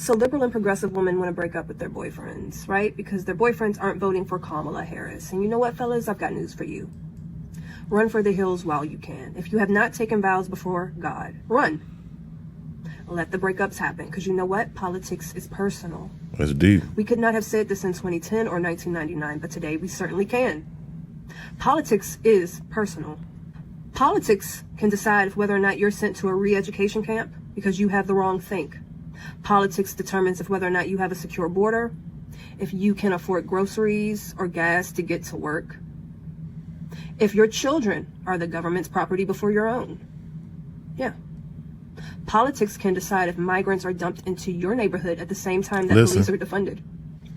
So liberal and progressive women want to break up with their boyfriends, right? Because their boyfriends aren't voting for Kamala Harris. And you know what, fellas? I've got news for you. Run for the hills while you can. If you have not taken vows before God, run. Let the breakups happen. Because you know what? Politics is personal. That's deep. We could not have said this in 2010 or 1999, but today we certainly can. Politics is personal. Politics can decide whether or not you're sent to a re-education camp because you have the wrong think. Politics determines if whether or not you have a secure border, if you can afford groceries or gas to get to work, if your children are the government's property before your own. Yeah. Politics can decide if migrants are dumped into your neighborhood at the same time that police are defunded,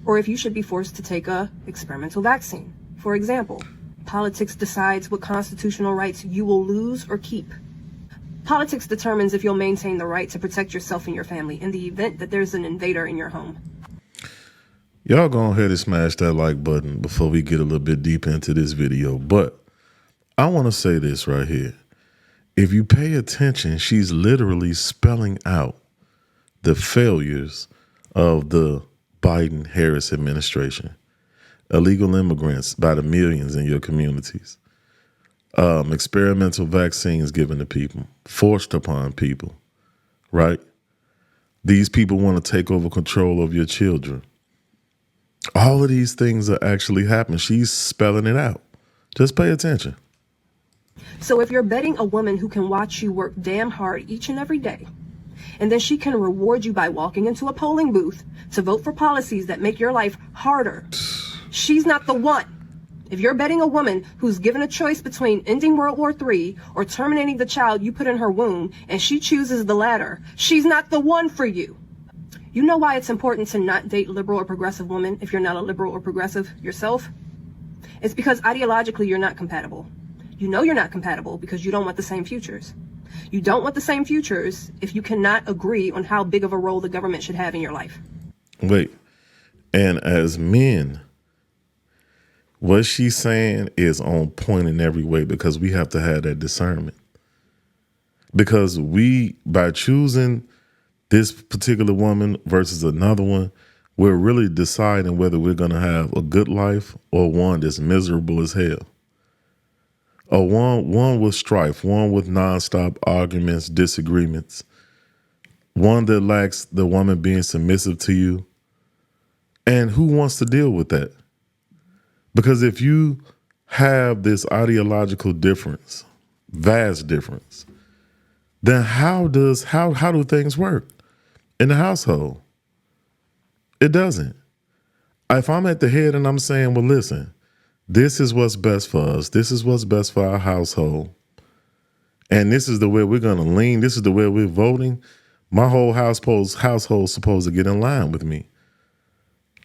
or if you should be forced to take a experimental vaccine. For example, politics decides what constitutional rights you will lose or keep. Politics determines if you'll maintain the right to protect yourself and your family in the event that there's an invader in your home. Y'all go ahead and smash that like button before we get a little bit deep into this video. But I want to say this right here. If you pay attention, she's literally spelling out the failures of the Biden-Harris administration. Illegal immigrants by the millions in your communities. Experimental vaccines given to people, forced upon people, right? These people want to take over control of your children. All of these things are actually happening. She's spelling it out. Just pay attention. So if you're betting a woman who can watch you work damn hard each and every day, and then she can reward you by walking into a polling booth to vote for policies that make your life harder, she's not the one. If you're betting a woman who's given a choice between ending World War III or terminating the child you put in her womb, and she chooses the latter, she's not the one for you. You know why it's important to not date liberal or progressive women if you're not a liberal or progressive yourself? It's because ideologically you're not compatible. You know you're not compatible because you don't want the same futures. You don't want the same futures if you cannot agree on how big of a role the government should have in your life. Wait, and as men, what she's saying is on point in every way because we have to have that discernment. Because we, by choosing this particular woman versus another one, we're really deciding whether we're going to have a good life or one that's miserable as hell. Or one with strife, one with nonstop arguments, disagreements, one that lacks the woman being submissive to you. And who wants to deal with that? Because if you have this ideological difference, vast difference, then how do things work in the household? It doesn't. If I'm at the head and I'm saying, well, listen, this is what's best for us. This is what's best for our household. And this is the way we're going to lean. This is the way we're voting. My whole household's supposed to get in line with me.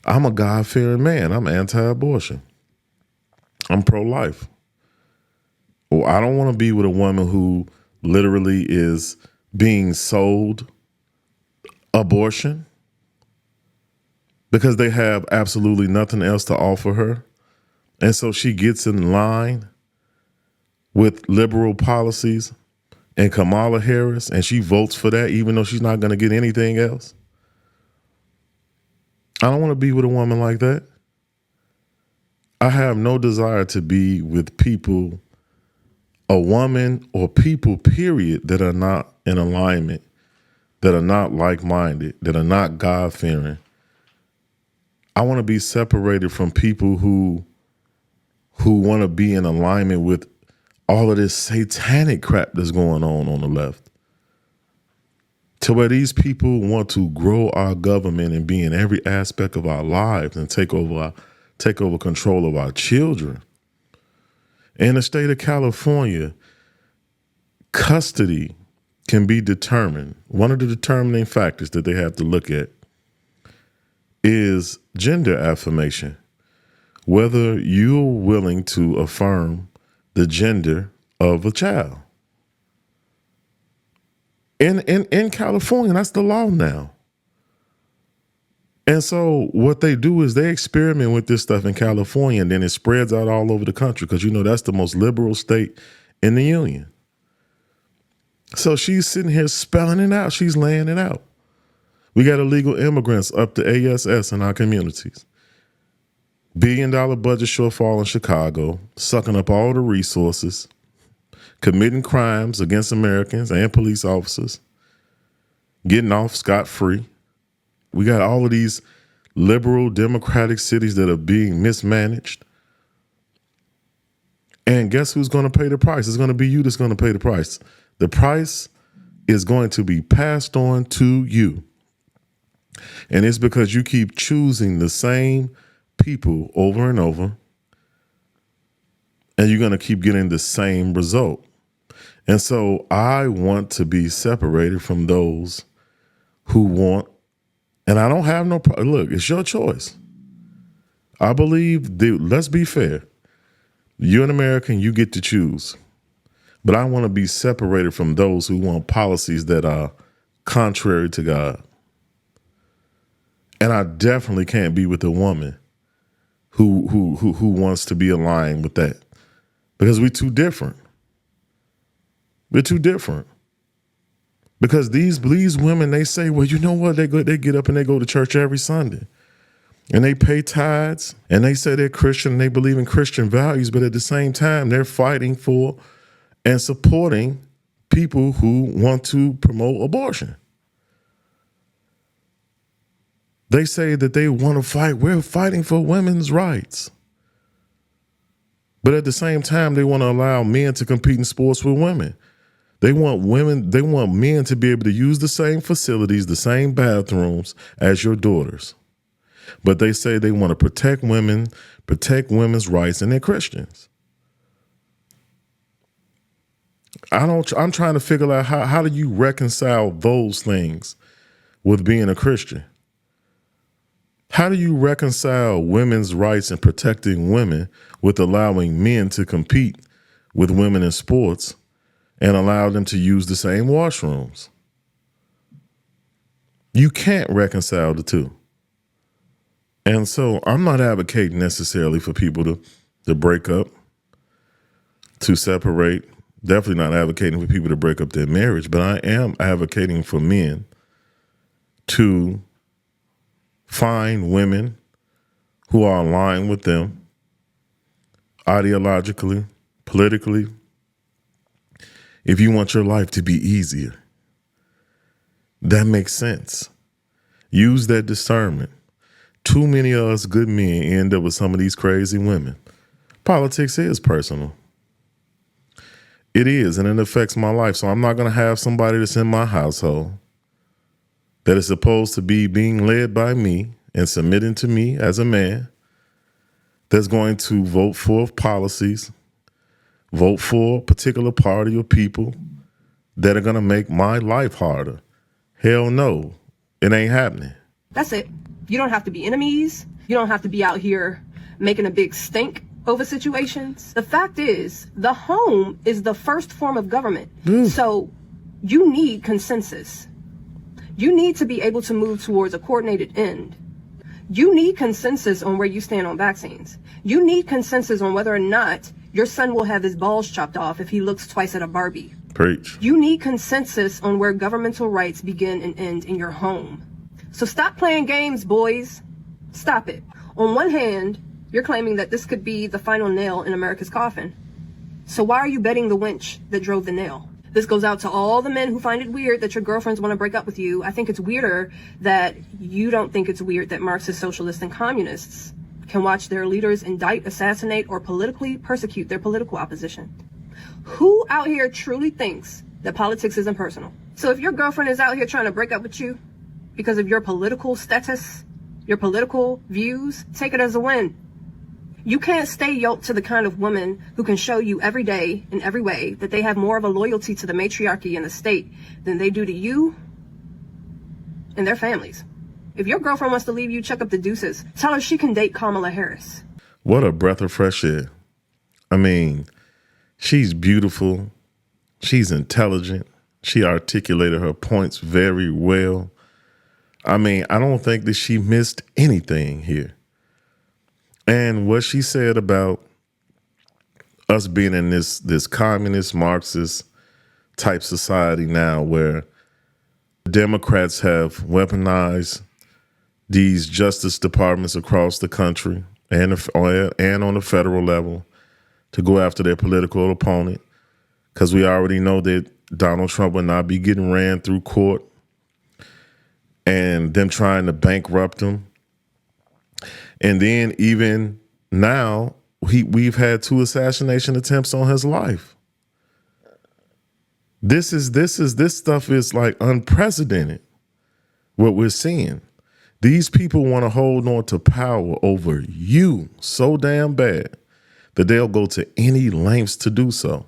I'm a God-fearing man. I'm anti-abortion. I'm pro-life. Well, I don't want to be with a woman who literally is being sold abortion because they have absolutely nothing else to offer her. And so she gets in line with liberal policies and Kamala Harris, and she votes for that even though she's not going to get anything else. I don't want to be with a woman like that. I have no desire to be with people, a woman or people, period, that are not in alignment, that are not like-minded, that are not God-fearing. I want to be separated from people who want to be in alignment with all of this satanic crap that's going on the left. To where these people want to grow our government and be in every aspect of our lives and take over control of our children. In the state of California, custody can be determined. One of the determining factors that they have to look at is gender affirmation, whether you're willing to affirm the gender of a child. In California, that's the law now. And so what they do is they experiment with this stuff in California, and then it spreads out all over the country because, you know, that's the most liberal state in the union. So she's sitting here spelling it out. She's laying it out. We got illegal immigrants up to ASS in our communities. $1 billion budget shortfall in Chicago, sucking up all the resources, committing crimes against Americans and police officers, getting off scot-free. We got all of these liberal democratic cities that are being mismanaged. And guess who's going to pay the price? It's going to be you that's going to pay the price. The price is going to be passed on to you. And it's because you keep choosing the same people over and over, and you're going to keep getting the same result. And so I want to be separated from those who want, and I don't have no problem. Look, it's your choice. I believe, let's be fair. You're an American, you get to choose. But I want to be separated from those who want policies that are contrary to God. And I definitely can't be with a woman who wants to be aligned with that, because we're too different. We're too different. Because these women, they say, well, you know what? They get up and they go to church every Sunday. And they pay tithes, and they say they're Christian, and they believe in Christian values, but at the same time, they're fighting for and supporting people who want to promote abortion. They say that they want to fight. We're fighting for women's rights. But at the same time, they want to allow men to compete in sports with women. They want men to be able to use the same facilities, the same bathrooms as your daughters. But they say they want to protect women, protect women's rights, and they're Christians. I'm trying to figure out how do you reconcile those things with being a Christian? How do you reconcile women's rights and protecting women with allowing men to compete with women in sports and allow them to use the same washrooms? You can't reconcile the two. And so I'm not advocating necessarily for people to break up, to separate. Definitely not advocating for people to break up their marriage, but I am advocating for men to find women who are aligned with them ideologically, politically. If you want your life to be easier, that makes sense. Use that discernment. Too many of us good men end up with some of these crazy women. Politics is personal. It is, and it affects my life. So I'm not going to have somebody that's in my household that is supposed to be being led by me and submitting to me as a man that's going to vote for policies, vote for a particular party or people that are going to make my life harder. Hell no, it ain't happening. That's it. You don't have to be enemies. You don't have to be out here making a big stink over situations. The fact is, the home is the first form of government. So you need consensus. You need to be able to move towards a coordinated end. You need consensus on where you stand on vaccines. You need consensus on whether or not your son will have his balls chopped off if he looks twice at a Barbie. Preach. You need consensus on where governmental rights begin and end in your home. So stop playing games, boys. Stop it. On one hand, you're claiming that this could be the final nail in America's coffin. So why are you betting the winch that drove the nail? This goes out to all the men who find it weird that your girlfriends want to break up with you. I think it's weirder that you don't think it's weird that Marxist, socialists, and communists can watch their leaders indict, assassinate, or politically persecute their political opposition. Who out here truly thinks that politics isn't personal? So if your girlfriend is out here trying to break up with you because of your political status, your political views, take it as a win. You can't stay yoked to the kind of woman who can show you every day in every way that they have more of a loyalty to the matriarchy and the state than they do to you and their families. If your girlfriend wants to leave you, check up the deuces. Tell her she can date Kamala Harris. What a breath of fresh air. I mean, she's beautiful. She's intelligent. She articulated her points very well. I mean, I don't think that she missed anything here. And what she said about us being in this communist, Marxist type society now where Democrats have weaponized these justice departments across the country and on the federal level to go after their political opponent, because we already know that Donald Trump will not be getting ran through court and them trying to bankrupt him. And then even now, we've had 2 assassination attempts on his life. This stuff is like unprecedented, what we're seeing. These people want to hold on to power over you so damn bad that they'll go to any lengths to do so.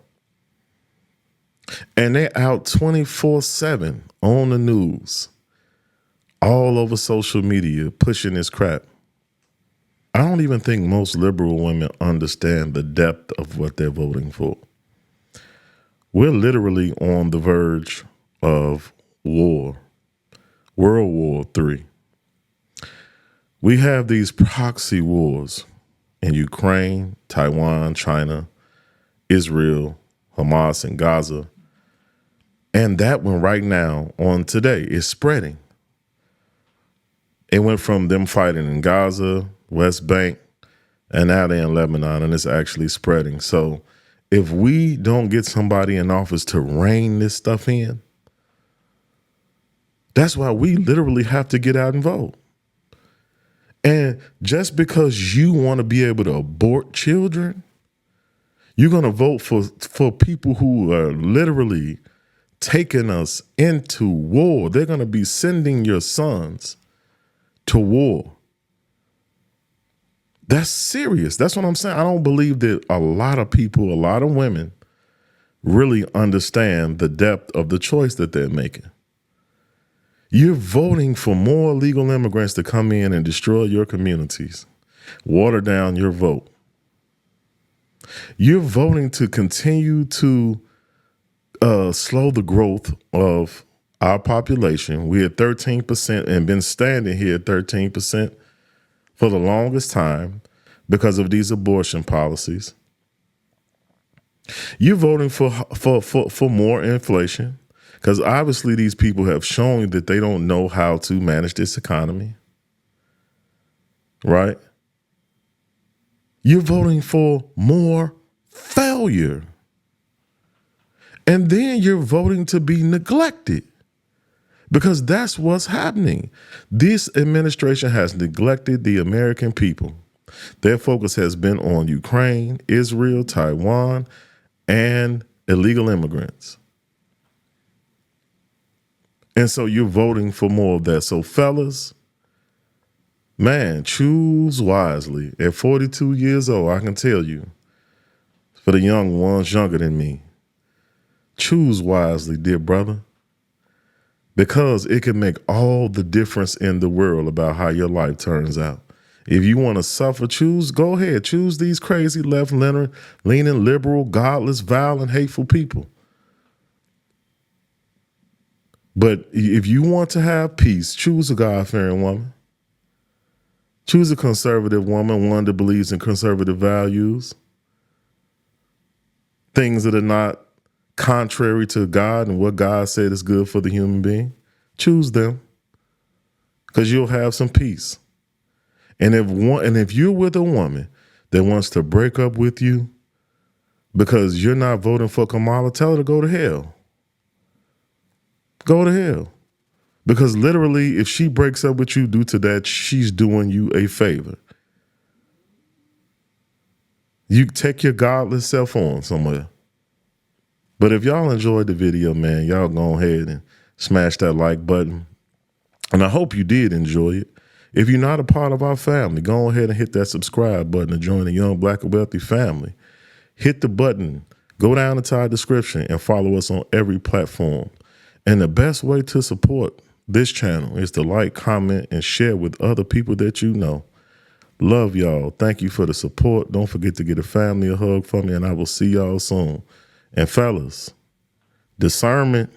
And they're out 24/7 on the news, all over social media, pushing this crap. I don't even think most liberal women understand the depth of what they're voting for. We're literally on the verge of war, World War III. We have these proxy wars in Ukraine, Taiwan, China, Israel, Hamas, and Gaza. And that one right now on today is spreading. It went from them fighting in Gaza, West Bank, and now they're in Lebanon, and it's actually spreading. So if we don't get somebody in office to rein this stuff in, that's why we literally have to get out and vote. And just because you want to be able to abort children, you're going to vote for people who are literally taking us into war. They're going to be sending your sons to war. That's serious. That's what I'm saying. I don't believe that a lot of people, a lot of women really understand the depth of the choice that they're making. You're voting for more illegal immigrants to come in and destroy your communities, water down your vote. You're voting to continue to slow the growth of our population. We're at 13% and been standing here at 13% for the longest time because of these abortion policies. You're voting for more inflation, because obviously these people have shown that they don't know how to manage this economy, right? You're voting for more failure. And then you're voting to be neglected, because that's what's happening. This administration has neglected the American people. Their focus has been on Ukraine, Israel, Taiwan, and illegal immigrants. And so you're voting for more of that. So fellas, man, choose wisely. At 42 years old, I can tell you, for the young ones younger than me, choose wisely, dear brother, because it can make all the difference in the world about how your life turns out. If you want to suffer, go ahead. Choose these crazy left-leaning, liberal, godless, violent, hateful people. But if you want to have peace, choose a God-fearing woman. Choose a conservative woman, one that believes in conservative values, things that are not contrary to God and what God said is good for the human being. Choose them, because you'll have some peace. And if you're with a woman that wants to break up with you because you're not voting for Kamala, tell her to go to hell. Go to hell. Because literally, if she breaks up with you due to that, she's doing you a favor. You take your godless self on somewhere. But if y'all enjoyed the video, man, y'all go ahead and smash that like button. And I hope you did enjoy it. If you're not a part of our family, go ahead and hit that subscribe button to join the Young Black and Wealthy family. Hit the button, go down into our description, and follow us on every platform. And the best way to support this channel is to like, comment, and share with other people that you know. Love y'all. Thank you for the support. Don't forget to get a family a hug from me, and I will see y'all soon. And fellas, discernment.